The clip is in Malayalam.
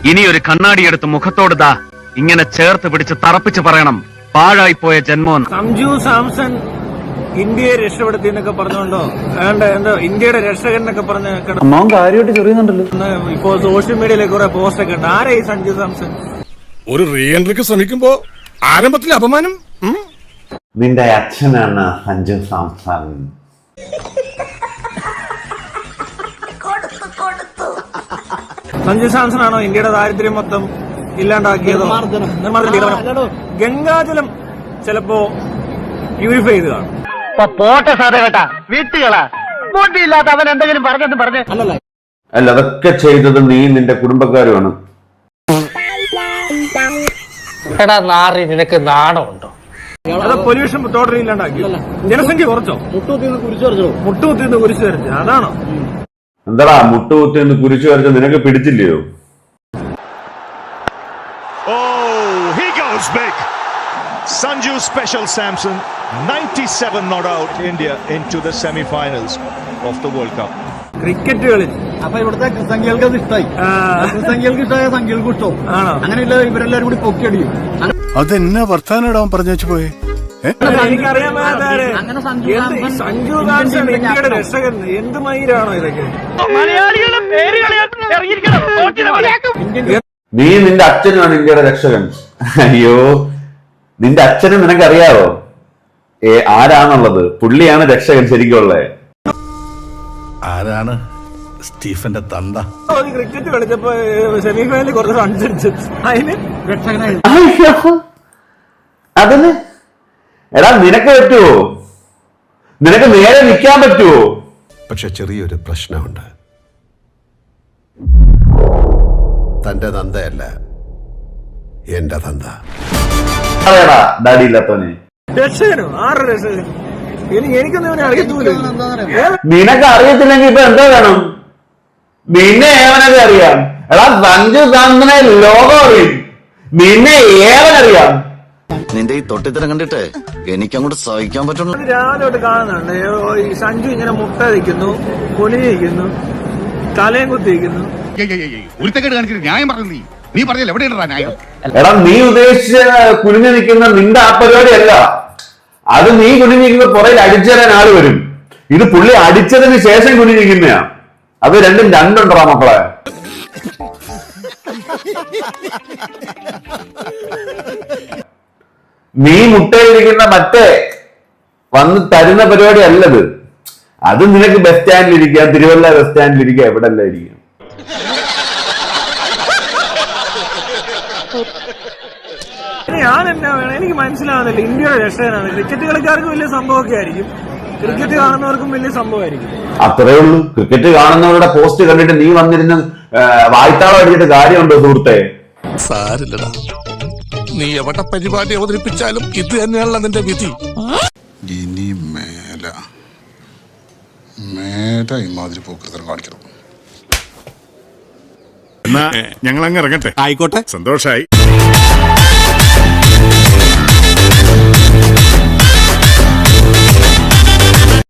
ഇനി ഒരു കണ്ണാടിയെടുത്ത് മുഖത്തോട് ദാ ഇങ്ങനെ ചേർത്ത് പിടിച്ച് തറപ്പിച്ച് പറയണം, പാഴായിപ്പോയ ജന്മം. സഞ്ജു സാംസൺ ഇന്ത്യയെ രക്ഷപ്പെടുത്തി എന്നൊക്കെ പറഞ്ഞോണ്ടോ എന്തോ ഇന്ത്യയുടെ രക്ഷകൻ എന്നൊക്കെ പറഞ്ഞ് കാര്യമായിട്ട് ചെറിയുന്നുണ്ടല്ലോ. ഇപ്പോ സോഷ്യൽ മീഡിയയിലെ കുറെ പോസ്റ്റ് ഒക്കെ ഉണ്ട്. ആരാ ഈ സഞ്ജു സാംസൺ? ഒരു റീ എൻട്രിക്ക് ശ്രമിക്കുമ്പോ ആരംഭത്തിൽ അപമാനം. നിന്റെ അച്ഛനാണ് സഞ്ജു സാംസൺ. സഞ്ജു സാംസൺ ആണോ ഇന്ത്യയുടെ ദാരിദ്ര്യം മൊത്തം ഇല്ലാണ്ടാക്കിയതോ? ഗംഗാജലം ചിലപ്പോ പ്യൂരിഫൈ ചെയ്ത് കാണും. പോട്ടെ സാറേ കേട്ടാ, വീട്ടുകളാ ബോട്ടിയില്ലാത്ത അവൻ എന്തെങ്കിലും പറഞ്ഞേ. അല്ല, അതൊക്കെ ചെയ്തത് നീ നിന്റെ കുടുംബക്കാരുമാണ്. എടാ നാറി, നിനക്ക് നാണമുണ്ടോ? അത് പൊല്യൂഷൻ ടോട്ടലി ഇല്ലാണ്ടാക്കി. ജനസംഖ്യ കുറച്ചോ? മുട്ടുകുത്തിന്ന് കുരിശ് വരച്ചു, അതാണോ? എന്താടാ മുട്ടുകുത്തിന്ന് കുരിശ് വരച്ച നിനക്ക് പിടിച്ചില്ലയോ? Sanju Special Samson, 97 not out India into the semi-finals of the World Cup. Cricket കളി അപ്പൊ ഇവിടുത്തെ ക്രിസംഖ്യകൾക്ക് അത് ഇഷ്ടമായി. ക്രിസംഖ്യകൾക്ക് ഇഷ്ടമായ സംഖ്യകൾക്ക് ഇഷ്ടവും. അങ്ങനെയല്ല, ഇവരെല്ലാരും കൂടി പൊക്കിയടിയും. അതെന്നാ വർത്താനം ഇടാൻ പറഞ്ഞു പോയെ? എനിക്കറിയാൻ സഞ്ജു സാംസൺ ഇന്ത്യയുടെ രക്ഷകൻ. എന്ത് മയിലാണോ ഇതൊക്കെ? നീ നിന്റെ അച്ഛനാണ് ഇന്ത്യയുടെ രക്ഷകൻ. അയ്യോ, നിന്റെ അച്ഛനും നിനക്കറിയാവോ ആരാന്നുള്ളത്? പുള്ളിയാണ് രക്ഷകൻ ശരിക്കുള്ളത്. ആരാണ് സ്റ്റീഫന്റെ തന്ത? ക്രിക്കറ്റ് കളിച്ചപ്പോ സെമിഫൈനലിൽ കുറച്ച് റൺസ് അടിച്ചു, അതിന് രക്ഷകനായി. അതിന് എടാ നിനക്ക് പറ്റുവോ? നിനക്ക് നേരെ നിൽക്കാൻ പറ്റുവോ? പക്ഷെ ചെറിയൊരു പ്രശ്നമുണ്ട്. തന്റെ തന്തയല്ല, എന്റെ തന്ത. അതേടാ ഡാഡി ഇല്ലാത്തവനെ. രക്ഷകനോ? ആരുടെ രക്ഷകൻ? എനിക്കൊന്നും അറിയത്തൂല. നിനക്ക് അറിയത്തില്ലെങ്കിൽ ഇപ്പൊ എന്താ വേണം? നിന്നെ ഏവനൊക്കെ അറിയാം. എടാ സഞ്ജു സാംസനെ ലോകം അറിയും, നിന്നെ ഏവനറിയാം. നിന്റെ ഈ തൊട്ടിത്തരം കണ്ടിട്ട് എനിക്കങ്ങോട്ട് സഹിക്കാൻ പറ്റുള്ളൂ. രാവിലെ തൊട്ട് കാണുന്നുണ്ട് ഈ സഞ്ജു ഇങ്ങനെ മുട്ട വയ്ക്കുന്നു, കുനിയിരിക്കുന്നു, തലയും കുത്തിയിരിക്കുന്നു. എടാ നീ ഉദ്ദേശിച്ച കുനിഞ്ഞു നിൽക്കുന്ന നിന്റെ ആ പരിപാടിയല്ല അത്. നീ കുനിഞ്ഞിരിക്കുന്ന പുറയിൽ അടിച്ചേരാൻ ആള് വരും. ഇത് പുള്ളി അടിച്ചതിന് ശേഷം കുനിഞ്ഞിരിക്കുന്നയാ. അത് രണ്ടുണ്ടോ മക്കളെ? നീ മുട്ടയിരിക്കുന്ന മറ്റേ വന്ന് തരുന്ന പരിപാടി അല്ലത്. അത് നിനക്ക് ബസ് സ്റ്റാൻഡിലിരിക്കാം, തിരുവല്ല ബസ് സ്റ്റാൻഡിലിരിക്കാം, എവിടെല്ല ഇരിക്കാം. ഞാൻ എന്നാ വേണം? എനിക്ക് മനസ്സിലാവുന്നില്ല. ഇന്ത്യയുടെ രക്ഷകനാണ്. ക്രിക്കറ്റ് കളിക്കാർക്ക് വലിയ സംഭവമൊക്കെ ആയിരിക്കും, ക്രിക്കറ്റ് കാണുന്നവർക്കും വലിയ സംഭവമായിരിക്കും. അത്രേ ഉള്ളൂ. ക്രിക്കറ്റ് കാണുന്നവരുടെ പോസ്റ്റ് കണ്ടിട്ട് നീ വന്നിരുന്ന് വായ്ത്താളം അടിച്ചിട്ട് കാര്യമുണ്ടോ സുഹൃത്തെ? സാരില്ലടാ, നീ എവിടെ പരിപാടി അവതരിപ്പിച്ചാലും ഇത് തന്നെയാണല്ലോ നിന്റെ വിധി. ഇനി മേല ഇമാതിരി പോക്കൃതം കാണിക്കണം. ഞങ്ങൾ അങ്ങ് ഇറങ്ങട്ടെ. ആയിക്കോട്ടെ, സന്തോഷായി.